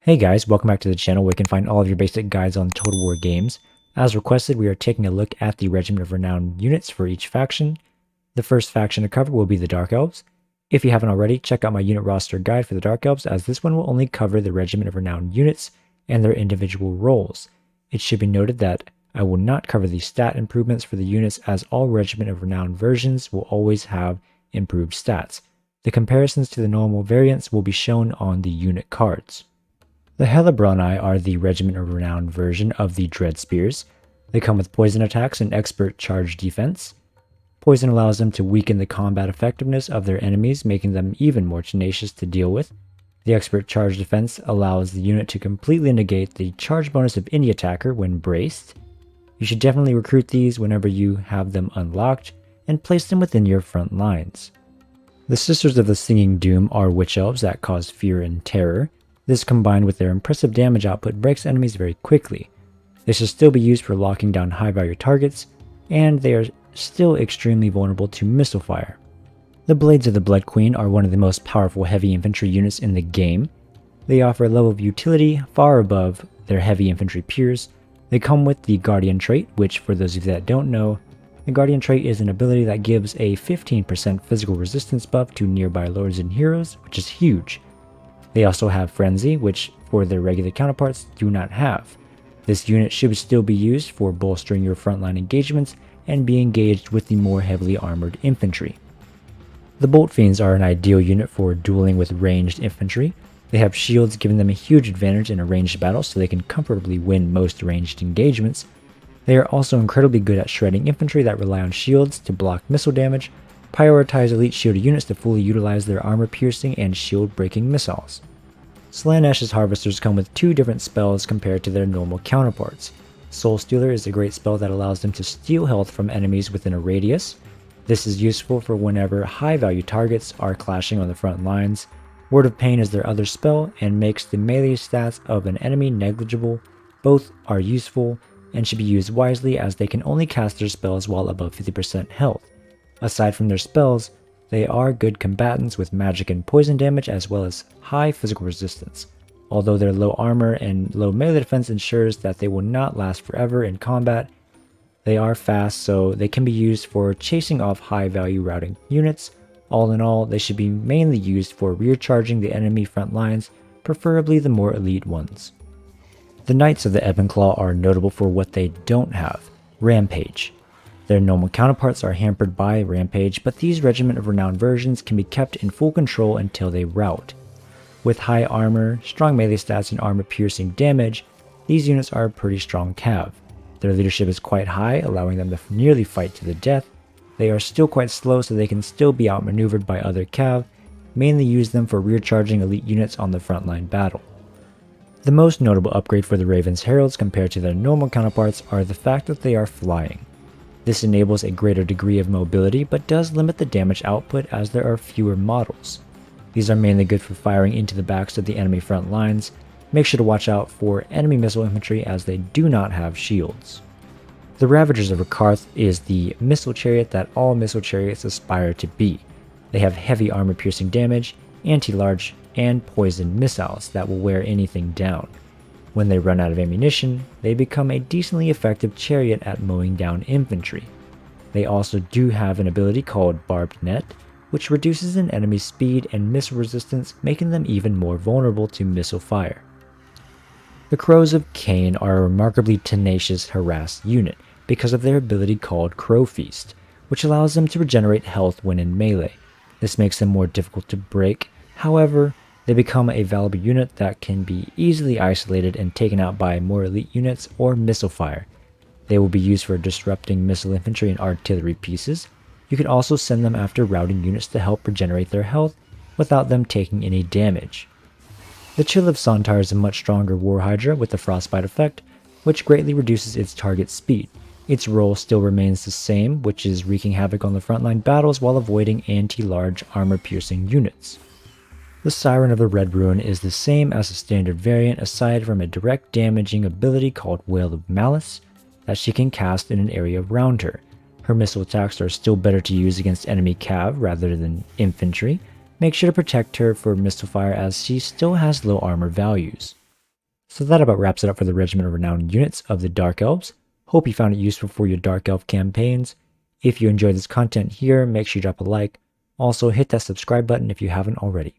Hey guys, welcome back to the channel where you can find all of your basic guides on Total War games. As requested, we are taking a look at the Regiment of Renown units for each faction. The first faction to cover will be the Dark Elves. If you haven't already, check out my unit roster guide for the Dark Elves, as this one will only cover the Regiment of Renown units and their individual roles. It should be noted that I will not cover the stat improvements for the units, as all Regiment of Renown versions will always have improved stats. The comparisons to the normal variants will be shown on the unit cards. The Hellebraun Eye are the Regiment of Renown version of the Dread Spears. They come with poison attacks and expert charge defense. Poison allows them to weaken the combat effectiveness of their enemies, making them even more tenacious to deal with. The expert charge defense allows the unit to completely negate the charge bonus of any attacker when braced. You should definitely recruit these whenever you have them unlocked and place them within your front lines. The Sisters of the Singing Doom are witch elves that cause fear and terror. This, combined with their impressive damage output, breaks enemies very quickly. They should still be used for locking down high value targets, and they are still extremely vulnerable to missile fire. The Blades of the Blood Queen are one of the most powerful heavy infantry units in the game. They offer a level of utility far above their heavy infantry peers. They come with the Guardian trait, which, for those of you that don't know, the Guardian trait is an ability that gives a 15% physical resistance buff to nearby lords and heroes, which is huge. They also have Frenzy, which for their regular counterparts do not have. This unit should still be used for bolstering your frontline engagements and be engaged with the more heavily armored infantry. The Bolt Fiends are an ideal unit for dueling with ranged infantry. They have shields, giving them a huge advantage in a ranged battle, so they can comfortably win most ranged engagements. They are also incredibly good at shredding infantry that rely on shields to block missile damage. Prioritize elite shielded units to fully utilize their armor-piercing and shield-breaking missiles. Slanash's Harvesters come with two different spells compared to their normal counterparts. Soulstealer is a great spell that allows them to steal health from enemies within a radius. This is useful for whenever high-value targets are clashing on the front lines. Word of Pain is their other spell and makes the melee stats of an enemy negligible. Both are useful and should be used wisely, as they can only cast their spells while above 50% health. Aside from their spells, they are good combatants with magic and poison damage, as well as high physical resistance. Although their low armor and low melee defense ensures that they will not last forever in combat, they are fast, so they can be used for chasing off high value routing units. All in all, they should be mainly used for rear charging the enemy front lines, preferably the more elite ones. The Knights of the Ebon Claw are notable for what they don't have: Rampage. Their normal counterparts are hampered by Rampage, but these Regiment of Renown versions can be kept in full control until they rout. With high armor, strong melee stats, and armor-piercing damage, these units are a pretty strong cav. Their leadership is quite high, allowing them to nearly fight to the death. They are still quite slow, so they can still be outmaneuvered by other cav. Mainly use them for rear charging elite units on the frontline battle. The most notable upgrade for the Raven's Heralds compared to their normal counterparts are the fact that they are flying. This enables a greater degree of mobility, but does limit the damage output as there are fewer models. These are mainly good for firing into the backs of the enemy front lines. Make sure to watch out for enemy missile infantry, as they do not have shields. The Ravagers of Rakarth is the missile chariot that all missile chariots aspire to be. They have heavy armor-piercing damage, anti-large, and poison missiles that will wear anything down. When they run out of ammunition, they become a decently effective chariot at mowing down infantry. They also do have an ability called Barbed Net, which reduces an enemy's speed and missile resistance, making them even more vulnerable to missile fire. The Crows of Kane are a remarkably tenacious harassed unit because of their ability called Crow Feast, which allows them to regenerate health when in melee. This makes them more difficult to break. However, they become a valuable unit that can be easily isolated and taken out by more elite units or missile fire. They will be used for disrupting missile infantry and artillery pieces. You can also send them after routing units to help regenerate their health without them taking any damage. The Chill of Sontar is a much stronger war Hydra with the frostbite effect, which greatly reduces its target speed. Its role still remains the same, which is wreaking havoc on the frontline battles while avoiding anti-large armor-piercing units. The Siren of the Red Ruin is the same as the standard variant, aside from a direct damaging ability called Wail of Malice that she can cast in an area around her. Her missile attacks are still better to use against enemy cav rather than infantry. Make sure to protect her for missile fire, as she still has low armor values. So that about wraps it up for the Regiment of Renown units of the Dark Elves. Hope you found it useful for your Dark Elf campaigns. If you enjoyed this content here, make sure you drop a like. Also, hit that subscribe button if you haven't already.